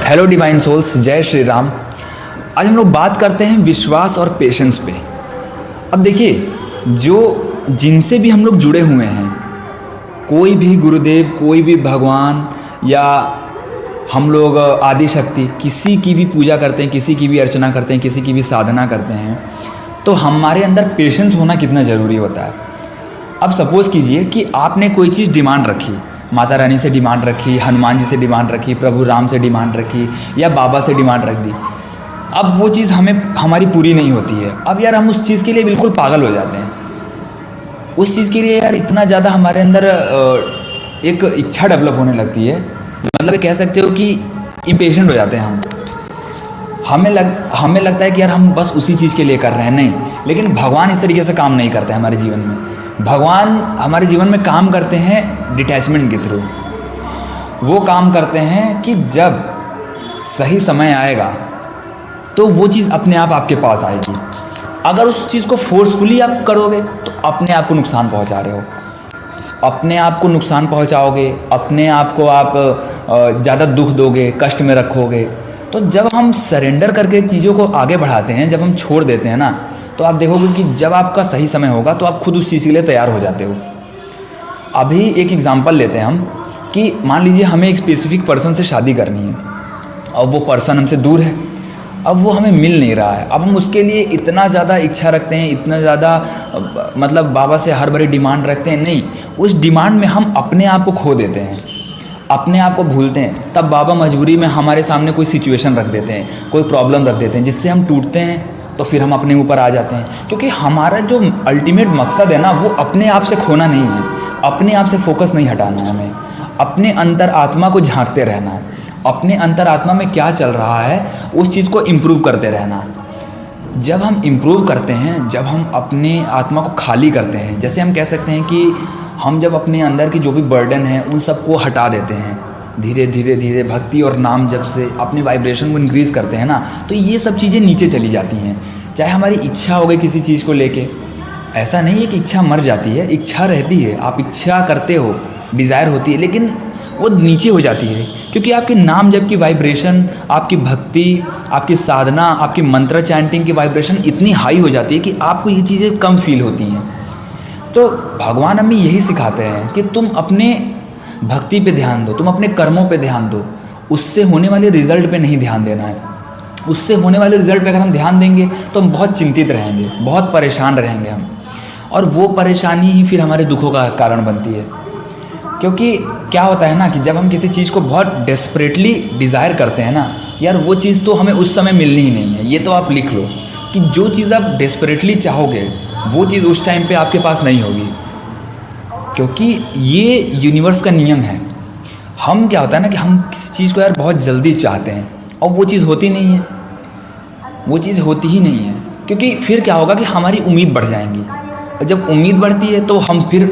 Hello divine souls, जय श्री राम। आज हम लोग बात करते हैं विश्वास और पेशेंस पे। अब देखिए, जो जिनसे भी हम लोग जुड़े हुए हैं, कोई भी गुरुदेव, कोई भी भगवान या हम लोग आदि शक्ति, किसी की भी पूजा करते हैं, किसी की भी अर्चना करते हैं, किसी की भी साधना करते हैं, तो हमारे अंदर पेशेंस होना कितना ज़रूरी होता है। अब सपोज़ कीजिए कि आपने कोई चीज़ डिमांड रखी, माता रानी से डिमांड रखी, हनुमान जी से डिमांड रखी, प्रभु राम से डिमांड रखी या बाबा से डिमांड रख दी। अब वो चीज़ हमारी पूरी नहीं होती है। अब यार हम उस चीज़ के लिए बिल्कुल पागल हो जाते हैं। उस चीज़ के लिए यार इतना ज़्यादा हमारे अंदर एक इच्छा डेवलप होने लगती है, मतलब कह सकते हो कि इम्पेशेंट हो जाते हैं हम। हमें लगता है कि यार हम बस उसी चीज़ के लिए कर रहे हैं। नहीं, लेकिन भगवान इस तरीके से काम नहीं करते हमारे जीवन में। भगवान हमारे जीवन में काम करते हैं डिटैचमेंट के थ्रू। वो काम करते हैं कि जब सही समय आएगा तो वो चीज़ अपने आप आपके पास आएगी। अगर उस चीज़ को फोर्सफुली आप करोगे तो अपने आप को नुकसान पहुंचा रहे हो, अपने आप को नुकसान पहुंचाओगे, अपने आप को आप ज़्यादा दुख दोगे, कष्ट में रखोगे। तो जब हम सरेंडर करके चीज़ों को आगे बढ़ाते हैं, जब हम छोड़ देते हैं ना, तो आप देखोगे कि जब आपका सही समय होगा तो आप खुद उस चीज़ के लिए तैयार हो जाते हो। अभी एक एग्जांपल लेते हैं हम कि मान लीजिए हमें एक स्पेसिफिक पर्सन से शादी करनी है और वो पर्सन हमसे दूर है, अब वो हमें मिल नहीं रहा है। अब हम उसके लिए इतना ज़्यादा इच्छा रखते हैं, इतना ज़्यादा मतलब बाबा से हर बारी डिमांड रखते हैं। नहीं, उस डिमांड में हम अपने आप को खो देते हैं, अपने आप को भूलते हैं। तब बाबा मजबूरी में हमारे सामने कोई सिचुएशन रख देते हैं, कोई प्रॉब्लम रख देते हैं, जिससे हम टूटते हैं। तो फिर हम अपने ऊपर आ जाते हैं, क्योंकि हमारा जो अल्टीमेट मकसद है ना, वो अपने आप से खोना नहीं है, अपने आप से फोकस नहीं हटाना है। हमें अपने अंतर आत्मा को झांकते रहना है, अपने अंतर आत्मा में क्या चल रहा है उस चीज़ को इम्प्रूव करते रहना। जब हम इम्प्रूव करते हैं, जब हम अपने आत्मा को खाली करते हैं, जैसे हम कह सकते हैं कि हम जब अपने अंदर की जो भी बर्डन है उन सबको हटा देते हैं, धीरे धीरे धीरे भक्ति और नाम जब से अपने वाइब्रेशन को इंक्रीज़ करते हैं ना, तो ये सब चीज़ें नीचे चली जाती हैं। चाहे हमारी इच्छा हो गई किसी चीज़ को लेके, ऐसा नहीं है कि इच्छा मर जाती है, इच्छा रहती है, आप इच्छा करते हो, डिज़ायर होती है, लेकिन वो नीचे हो जाती है, क्योंकि आपके नाम जब की वाइब्रेशन, आपकी भक्ति, आपकी साधना, आपकी मंत्र चैंटिंग की वाइब्रेशन इतनी हाई हो जाती है कि आपको ये चीज़ें कम फील होती हैं। तो भगवान हमें यही सिखाते हैं कि तुम अपने भक्ति पे ध्यान दो, तुम अपने कर्मों पे ध्यान दो, उससे होने वाले रिजल्ट पे नहीं ध्यान देना है। उससे होने वाले रिजल्ट पे अगर हम ध्यान देंगे तो हम बहुत चिंतित रहेंगे, बहुत परेशान रहेंगे हम, और वो परेशानी ही फिर हमारे दुखों का कारण बनती है। क्योंकि क्या होता है ना कि जब हम किसी चीज़ को बहुत डेस्परेटली डिज़ायर करते हैं ना, यार वो चीज़ तो हमें उस समय मिलनी ही नहीं है। ये तो आप लिख लो कि जो चीज़ आप डेस्परेटली चाहोगे वो चीज़ उस टाइम पे आपके पास नहीं होगी, क्योंकि ये यूनिवर्स का नियम है। हम क्या होता है ना कि हम किसी चीज़ को यार बहुत जल्दी चाहते हैं और वो चीज़ होती नहीं है, वो चीज़ होती ही नहीं है। क्योंकि फिर क्या होगा कि हमारी उम्मीद बढ़ जाएंगी, और जब उम्मीद बढ़ती है तो हम फिर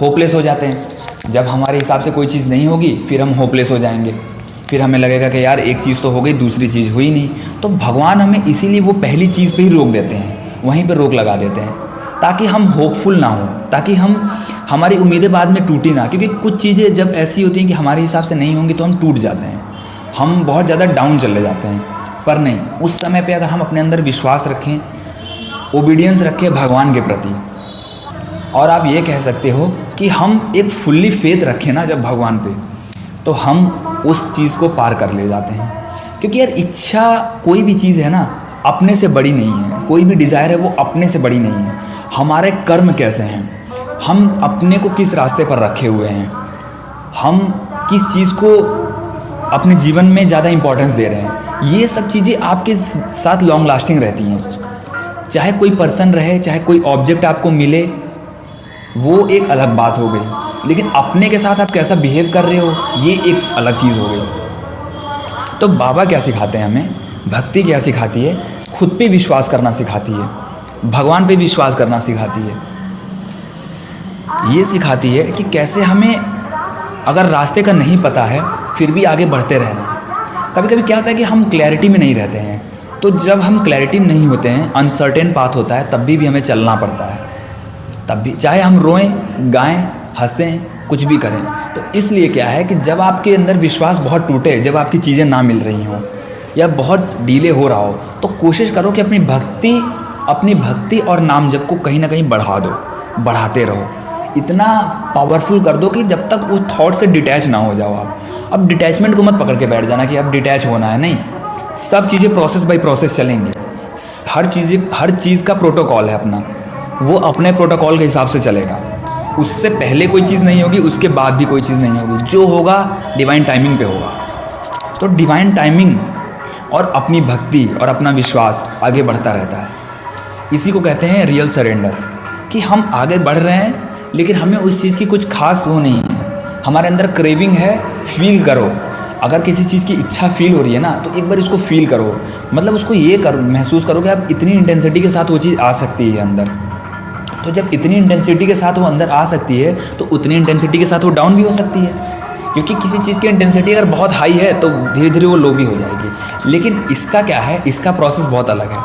होपलेस हो जाते हैं। जब हमारे हिसाब से कोई चीज़ नहीं होगी फिर हम होपलेस हो जाएंगे, फिर हमें लगेगा कि यार एक चीज़ तो हो गई, दूसरी चीज़ हुई नहीं। तो भगवान हमें इसीलिए वो पहली चीज़ पे ही रोक देते हैं, वहीं पे रोक लगा देते हैं, ताकि हम होपफुल ना हो, ताकि हमारी उम्मीदें बाद में टूटी ना। क्योंकि कुछ चीज़ें जब ऐसी होती हैं कि हमारे हिसाब से नहीं होंगी तो हम टूट जाते हैं, हम बहुत ज़्यादा डाउन चले जाते हैं। पर नहीं, उस समय पे अगर हम अपने अंदर विश्वास रखें, ओबीडियंस रखें भगवान के प्रति, और आप ये कह सकते हो कि हम एक फुल्ली फेथ रखें ना जब भगवान पे, तो हम उस चीज़ को पार कर ले जाते हैं। क्योंकि यार इच्छा कोई भी चीज़ है ना, अपने से बड़ी नहीं है। कोई भी डिज़ायर है वो अपने से बड़ी नहीं है। हमारे कर्म कैसे हैं, हम अपने को किस रास्ते पर रखे हुए हैं, हम किस चीज़ को अपने जीवन में ज़्यादा इम्पोर्टेंस दे रहे हैं, ये सब चीज़ें आपके साथ लॉन्ग लास्टिंग रहती हैं। चाहे कोई पर्सन रहे, चाहे कोई ऑब्जेक्ट आपको मिले, वो एक अलग बात हो गई, लेकिन अपने के साथ आप कैसा बिहेव कर रहे हो ये एक अलग चीज़ हो गई। तो बाबा क्या सिखाते हैं हमें, भक्ति क्या सिखाती है, खुद पे विश्वास करना सिखाती है, भगवान पे विश्वास करना सिखाती है। ये सिखाती है कि कैसे हमें अगर रास्ते का नहीं पता है फिर भी आगे बढ़ते रहना है। कभी कभी क्या होता है कि हम क्लैरिटी में नहीं रहते हैं, तो जब हम क्लैरिटी में नहीं होते हैं, अनसर्टेन पाथ होता है, तब भी हमें चलना पड़ता है। तब भी चाहे हम रोएं, गाएं, हंसें, कुछ भी करें। तो इसलिए क्या है कि जब आपके अंदर विश्वास बहुत टूटे, जब आपकी चीज़ें ना मिल रही हों या बहुत डिले हो रहा हो, तो कोशिश करो कि अपनी भक्ति और नाम जप को कहीं ना कहीं बढ़ा दो, बढ़ाते रहो। इतना पावरफुल कर दो कि जब तक उस थॉट से डिटैच ना हो जाओ आप। अब डिटैचमेंट को मत पकड़ के बैठ जाना कि अब डिटैच होना है, नहीं। सब चीज़ें प्रोसेस बाय प्रोसेस चलेंगी। हर चीज़ का प्रोटोकॉल है अपना, वो अपने प्रोटोकॉल के हिसाब से चलेगा। उससे पहले कोई चीज़ नहीं होगी, उसके बाद भी कोई चीज़ नहीं होगी। जो होगा डिवाइन टाइमिंग पे होगा। तो डिवाइन टाइमिंग और अपनी भक्ति और अपना विश्वास आगे बढ़ता रहता है। इसी को कहते हैं रियल सरेंडर, कि हम आगे बढ़ रहे हैं लेकिन हमें उस चीज़ की कुछ खास वो नहीं है। हमारे अंदर क्रेविंग है, फील करो। अगर किसी चीज़ की इच्छा फील हो रही है ना, तो एक बार इसको फील करो, मतलब उसको ये महसूस करो कि अब इतनी इंटेंसिटी के साथ वो चीज़ आ सकती है अंदर। तो जब इतनी इंटेंसिटी के साथ वो अंदर आ सकती है, तो उतनी इंटेंसिटी के साथ वो डाउन भी हो सकती है। क्योंकि किसी चीज़ की इंटेंसिटी अगर बहुत हाई है तो धीरे धीरे वो लो भी हो जाएगी। लेकिन इसका क्या है, इसका प्रोसेस बहुत अलग है,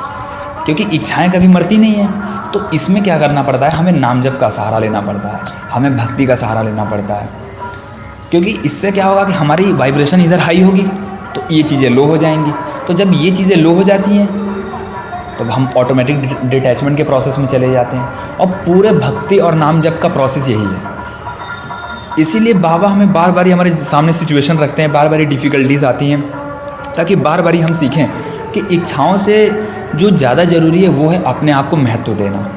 क्योंकि इच्छाएं कभी मरती नहीं है। तो इसमें क्या करना पड़ता है, हमें नाम जप का सहारा लेना पड़ता है, हमें भक्ति का सहारा लेना पड़ता है। क्योंकि इससे क्या होगा कि हमारी वाइब्रेशन इधर हाई होगी तो ये चीज़ें लो हो जाएंगी। तो जब ये चीज़ें लो हो जाती हैं तो हम ऑटोमेटिक डिटैचमेंट के प्रोसेस में चले जाते हैं। और पूरे भक्ति और नाम जप का प्रोसेस यही है। इसीलिए बाबा हमें बार बार हमारे सामने सिचुएशन रखते हैं, बार बार डिफ़िकल्टीज़ आती हैं, ताकि बार बार हम सीखें कि इच्छाओं से जो ज़्यादा ज़रूरी है वो है अपने आप को महत्व देना,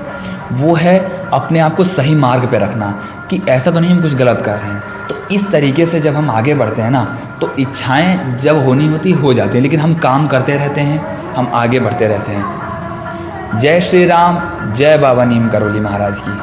वो है अपने आप को सही मार्ग पे रखना, कि ऐसा तो नहीं हम कुछ गलत कर रहे हैं। तो इस तरीके से जब हम आगे बढ़ते हैं ना, तो इच्छाएं जब होनी होती हो जाती हैं, लेकिन हम काम करते रहते हैं, हम आगे बढ़ते रहते हैं। जय श्री राम, जय बाबा नीम करोली महाराज की।